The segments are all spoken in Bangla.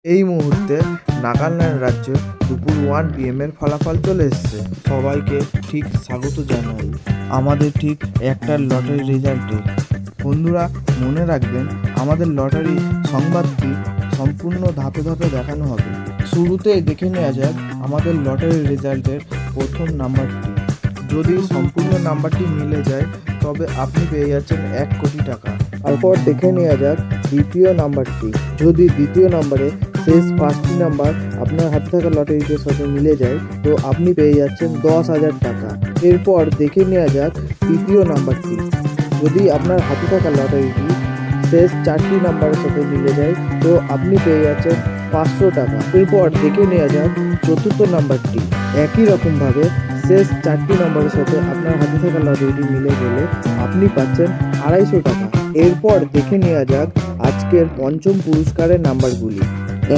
এই মুহূর্তে নাগাল্যান্ড রাজ্যে দুপুর 1 PM এর ফলাফল চলে এসেছে। সবাইকে ঠিক স্বাগত জানাই আমাদের ঠিক একটা লটারি রেজাল্টে। বন্ধুরা মনে রাখবেন, আমাদের লটারি সংবাদটি সম্পূর্ণ ধাপে ধাপে দেখানো হবে। শুরুতে দেখে নেওয়া যাক আমাদের লটারি রেজাল্টের প্রথম নাম্বারটি। যদি সম্পূর্ণ নাম্বারটি মিলে যায় তবে আপনি পেয়ে যাচ্ছেন 1 কোটি টাকা। তারপর দেখে নেওয়া যাক দ্বিতীয় নাম্বারটি। যদি দ্বিতীয় নাম্বারে শেষ 5টি নাম্বার আপনার হাতে থাকা লটারিটির সাথে মিলে যায় তো আপনি পেয়ে যাচ্ছেন 10,000 টাকা। এরপর দেখে নেওয়া যাক তৃতীয় নাম্বারটি। যদি আপনার হাতে থাকা লটারিটি শেষ 4টি নাম্বারের সাথে মিলে যায় তো আপনি পেয়ে যাচ্ছেন 500 টাকা। এরপর দেখে নেওয়া যাক চতুর্থ নাম্বারটি। একই রকমভাবে শেষ 4টি নাম্বারের সাথে আপনার হাতে থাকা লটারিটি মিলে গেলে আপনি পাচ্ছেন 250 টাকা। এরপর দেখে নেওয়া যাক আজকের পঞ্চম পুরস্কারের নাম্বারগুলি।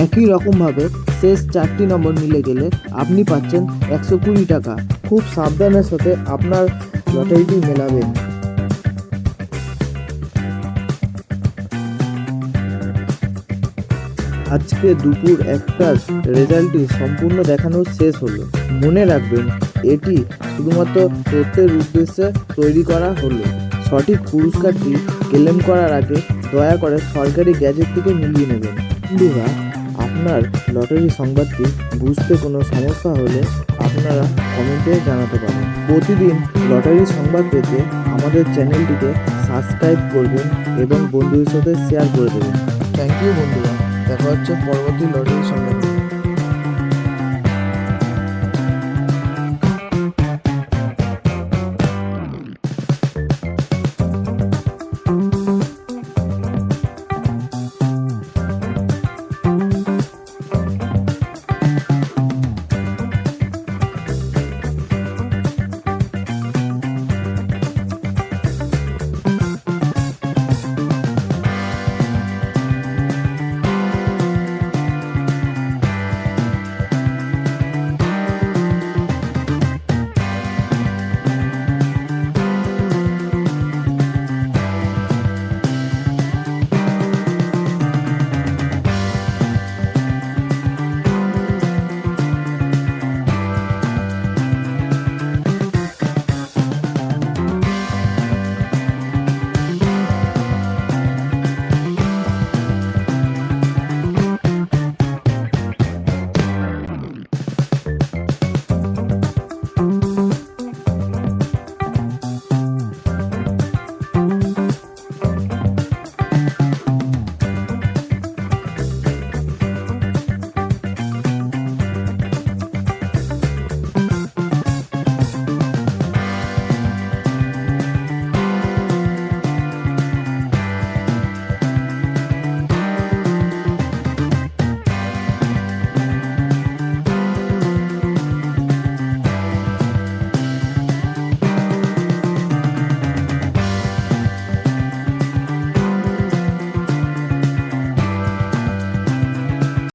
একই রকমভাবে শেষ 4টি নম্বর মিলে গেলে আপনি পাচ্ছেন 120 টাকা। খুব সাবধানের সাথে আপনার লটারিটি মেলাবেন। আজকে দুপুর 1টার রেজাল্টটি সম্পূর্ণ দেখানো শেষ হলো। মনে রাখবেন, এটি শুধুমাত্র তথ্যের উদ্দেশ্যে তৈরি করা হলো। সঠিক পুরস্কারটি ক্লেম করার আগে দয়া করে সরকারি গ্যাজেট থেকে মিলিয়ে নেবেন। বন্ধুরা, আপনার লটারি সংবাদটি বুঝতে কোনো সমস্যা হলে আপনারা কমেন্টে জানাতে পারেন। প্রতিদিন লটারি সংবাদ পেতে আমাদের চ্যানেলটিকে সাবস্ক্রাইব করবেন এবং বন্ধুদের সাথে শেয়ার করে দেবেন। থ্যাংক ইউ বন্ধুরা, দেখা হচ্ছে পরবর্তী লটারি সংবাদ।